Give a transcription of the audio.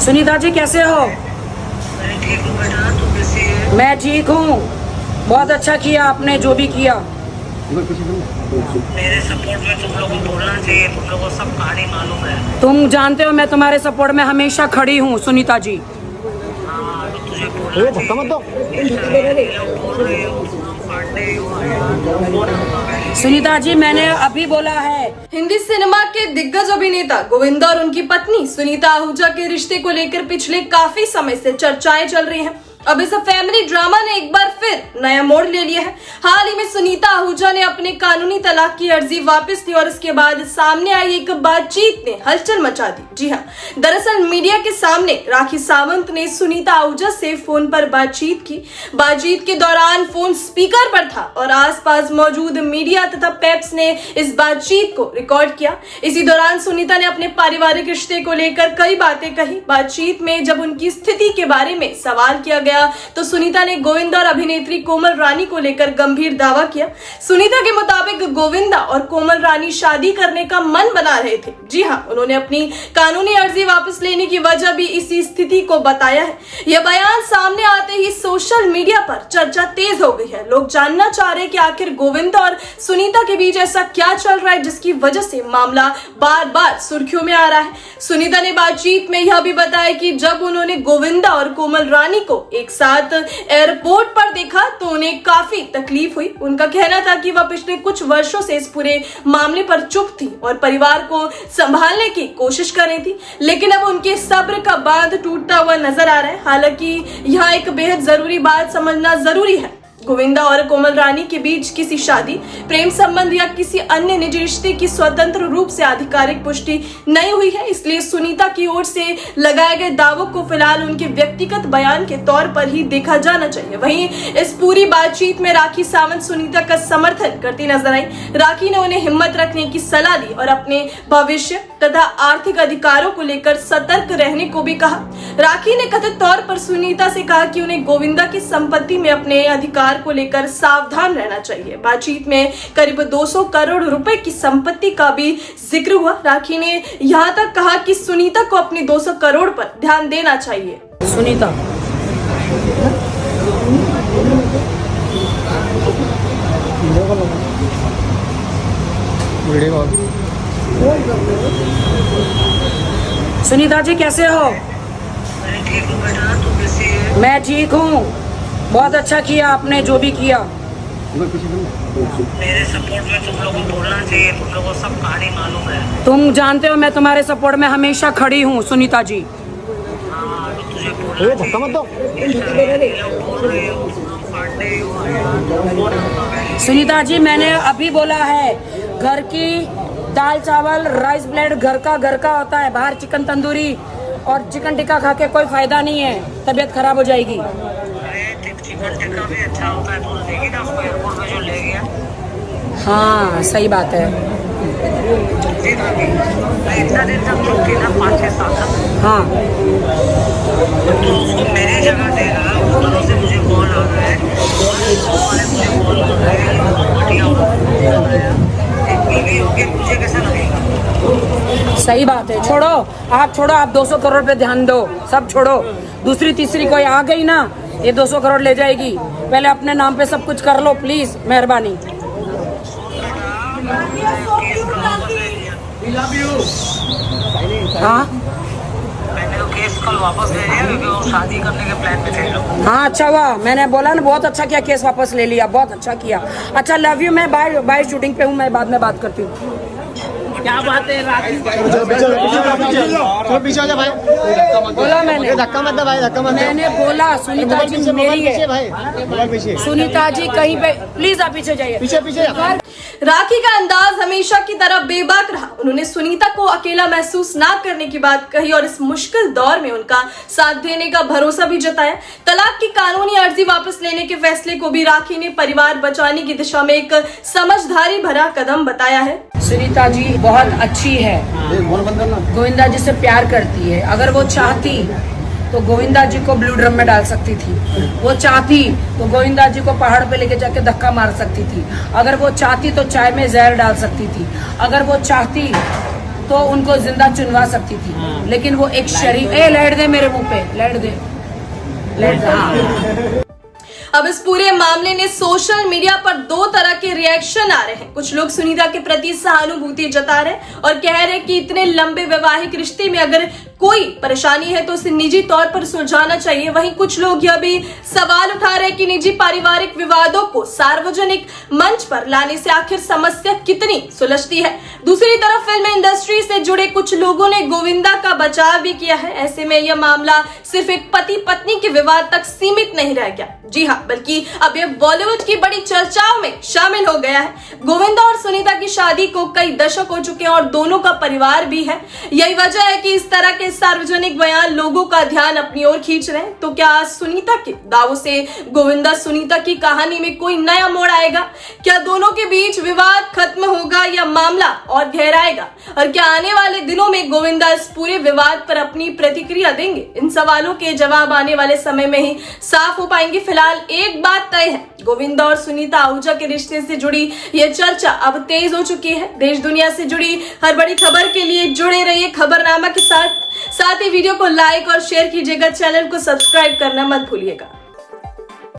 सुनीता जी कैसे हो? मैं ठीक हूँ बेटा, तू कैसी है? मैं ठीक हूँ। बहुत अच्छा किया आपने जो भी किया। मेरे सपोर्ट में तुम लोगों को बोलना चाहिए, तुम लोगों को सब कहानी मालूम है। तुम जानते हो मैं तुम्हारे सपोर्ट में हमेशा खड़ी हूँ सुनीता जी। हाँ, तो तुझे बोलना चाहिए। बोल रही हो, पार्ट नहीं हुआ है। सुनीता जी मैंने अभी बोला है। हिंदी सिनेमा के दिग्गज अभिनेता गोविंदा और उनकी पत्नी सुनीता आहूजा के रिश्ते को लेकर पिछले काफी समय से चर्चाएं चल रही हैं। अब इस फैमिली ड्रामा ने एक बार फिर नया मोड़ ले लिया है। हाल ही में सुनीता आहूजा ने अपने कानूनी तलाक की अर्जी वापस ली और इसके बाद सामने आई एक बातचीत ने हलचल मचा दी। जी हाँ, दरअसल मीडिया के सामने राखी सावंत ने सुनीता आहूजा से फोन पर बातचीत की। बातचीत के दौरान फोन स्पीकर पर था और आसपास मौजूद मीडिया तथा पेप्स ने इस बातचीत को रिकॉर्ड किया। इसी दौरान सुनीता ने अपने पारिवारिक रिश्ते को लेकर कई बातें कही। बातचीत में जब उनकी स्थिति के बारे में सवाल किया तो सुनीता ने गोविंदा और अभिनेत्री कोमल रानी को लेकर गंभीर दावा किया। सुनीता के मुताबिक गोविंदा और कोमल रानी शादी करने का मन बना रहे थे। जी हाँ, उन्होंने अपनी कानूनी अर्जी वापस लेने की वजह भी इसी स्थिति को बताया है। यह बयान सामने आते ही सोशल मीडिया पर चर्चा तेज हो गई है। लोग जानना चाह रहे हैं कि आखिर गोविंदा और सुनीता के बीच ऐसा क्या चल रहा है जिसकी वजह से मामला बार बार सुर्खियों में आ रहा है। सुनीता ने बातचीत में यह भी बताया कि जब उन्होंने गोविंदा और कोमल रानी को एक साथ एयरपोर्ट पर देखा तो उन्हें काफी तकलीफ हुई। उनका कहना था कि वह पिछले कुछ वर्षों से इस पूरे मामले पर चुप थी और परिवार को संभालने की कोशिश कर रही थी, लेकिन अब उनके सब्र का बांध टूटता हुआ नजर आ रहा है। हालांकि यहाँ एक बेहद जरूरी बात समझना जरूरी है। गोविंदा और कोमल रानी के बीच किसी शादी, प्रेम संबंध या किसी अन्य निजी रिश्ते की स्वतंत्र रूप से आधिकारिक पुष्टि नहीं हुई है। इसलिए सुनीता की ओर से लगाए गए दावों को फिलहाल उनके व्यक्तिगत बयान के तौर पर ही देखा जाना चाहिए। वहीं इस पूरी बातचीत में राखी सावंत सुनीता का समर्थन करती नजर आई। राखी ने उन्हें हिम्मत रखने की सलाह दी और अपने भविष्य तथा आर्थिक अधिकारों को लेकर सतर्क रहने को भी कहा। राखी ने कथित तौर पर सुनीता से कहा कि उन्हें गोविंदा की संपत्ति में अपने अधिकार को लेकर सावधान रहना चाहिए। बातचीत में करीब 200 करोड़ रुपए की संपत्ति का भी जिक्र हुआ। राखी ने यहां तक कहा कि सुनीता को अपनी 200 करोड़ पर ध्यान देना चाहिए। सुनीता सुनीता जी कैसे हो? मैं ठीक हूँ बेटा, तू कैसी है? मैं ठीक हूँ। बहुत अच्छा किया आपने जो भी किया। मेरे सपोर्ट में तुम लोगों को बोलना चाहिए, तुम लोगों को सब कहानी मालूम है। तुम जानते हो मैं तुम्हारे सपोर्ट में हमेशा खड़ी हूँ सुनीता जी। हाँ, तो तुझे बोलना चाहिए। बोल रही हो, पार्ट नहीं हुआ है। सुनीता जी मैंने अभी बोला है, घर की दाल चावल राइस प्लेट घर का होता है। बाहर चिकन तंदूरी और चिकन टिक्का खा के कोई फायदा नहीं है, तबीयत खराब हो जाएगी। चिकन टिक्का भी अच्छा होता है, तो लेगी ना उसको एयरपोर्ट में जो ले गया। हाँ सही बात है। इतना दिन तक चुप थी ना, 5-6 साल तक। हाँ तो उसको मेरी जगह दे रहा है। उस तरह से मुझे कॉल आ रहा है, मुझे कॉल कर रहे हैं, बढ़िया हो गया। बीवी होके मुझे कैसा लगेगा? सही बात है। छोड़ो, आप 200 करोड़ पे ध्यान दो, सब छोड़ो। दूसरी तीसरी कोई आ गई ना, ये 200 करोड़ ले जाएगी। पहले अपने नाम पे सब कुछ कर लो प्लीज, मेहरबानी। हाँ मैंने वो केस कल वापस ले लिया क्योंकि वो शादी करने के प्लान में थे लोग। हाँ अच्छा हुआ, मैंने बोला ना बहुत अच्छा किया, केस वापस ले लिया, बहुत अच्छा किया। अच्छा लव यू, मैं बाय शूटिंग पे हूँ, मैं बाद में बात करती हूँ। क्या बात है राखी? पीछे हो जा भाई, बोला मैंने, धक्का मत दे भाई, धक्का मत दे। मैंने बोला सुनीता जी मेरी है भाई, पीछे सुनीता जी कहीं पे प्लीज आप पीछे जाइए। पीछे राखी का अंदाज हमेशा की तरह बेबाक रहा। उन्होंने सुनीता को अकेला महसूस ना करने की बात कही और इस मुश्किल दौर में उनका साथ देने का भरोसा भी जताया। तलाक की कानूनी अर्जी वापस लेने के फैसले को भी राखी ने परिवार बचाने की दिशा में एक समझदारी भरा कदम बताया है। सुनीता जी बहुत अच्छी है, गोविंदा जी से प्यार करती है। अगर वो चाहती तो गोविंदा जी को ब्लू ड्रम में डाल सकती थी, वो चाहती तो गोविंदा जी को पहाड़ पे लेके जाके धक्का मार सकती थी, अगर वो चाहती तो चाय में जहर डाल सकती थी, अगर वो चाहती तो उनको जिंदा चुनवा सकती थी, लेकिन वो एक शरीफ लाइट दे मेरे मुंह पे, लाइट दे, लाइट दे। हाँ। अब इस पूरे मामले ने सोशल मीडिया पर दो तरह के रिएक्शन आ रहे हैं। कुछ लोग सुनीता के प्रति सहानुभूति जता रहे हैं और कह रहे हैं कि इतने लंबे वैवाहिक रिश्ते में अगर कोई परेशानी है तो उसे निजी तौर पर सुलझाना चाहिए। वहीं कुछ लोग यह भी सवाल उठा रहे हैं कि निजी पारिवारिक विवादों को सार्वजनिक मंच पर लाने से आखिर समस्या कितनी सुलझती है। दूसरी तरफ फिल्म इंडस्ट्री से जुड़े कुछ लोगों ने गोविंदा का बचाव भी किया है। ऐसे में यह मामला सिर्फ एक पति पत्नी के विवाद तक सीमित नहीं रह गया, जी हाँ, बल्कि अब यह बॉलीवुड की बड़ी चर्चाओं में शामिल हो गया है। गोविंदा और सुनीता की शादी को कई दशक हो चुके हैं और दोनों का परिवार भी है। यही वजह है कि इस तरह के सार्वजनिक बयान लोगों का ध्यान अपनी ओर खींच रहे हैं। तो क्या सुनीता के दावों से गोविंदा सुनीता की कहानी में कोई नया मोड़ आएगा? क्या दोनों के बीच विवाद खत्म होगा या मामला और गहराएगा? और क्या आने वाले दिनों में गोविंदा इस पूरे विवाद पर अपनी प्रतिक्रिया देंगे? इन सवालों के जवाब आने वाले समय में ही साफ हो पाएंगे। फिलहाल एक बात तय है, गोविंदा और सुनीता आहूजा के रिश्ते से जुड़ी यह चर्चा अब तेज हो चुकी है। देश दुनिया से जुड़ी हर बड़ी खबर के लिए जुड़े रहिए खबरनामा के साथ ही वीडियो को लाइक और शेयर कीजिएगा, चैनल को सब्सक्राइब करना मत भूलिएगा।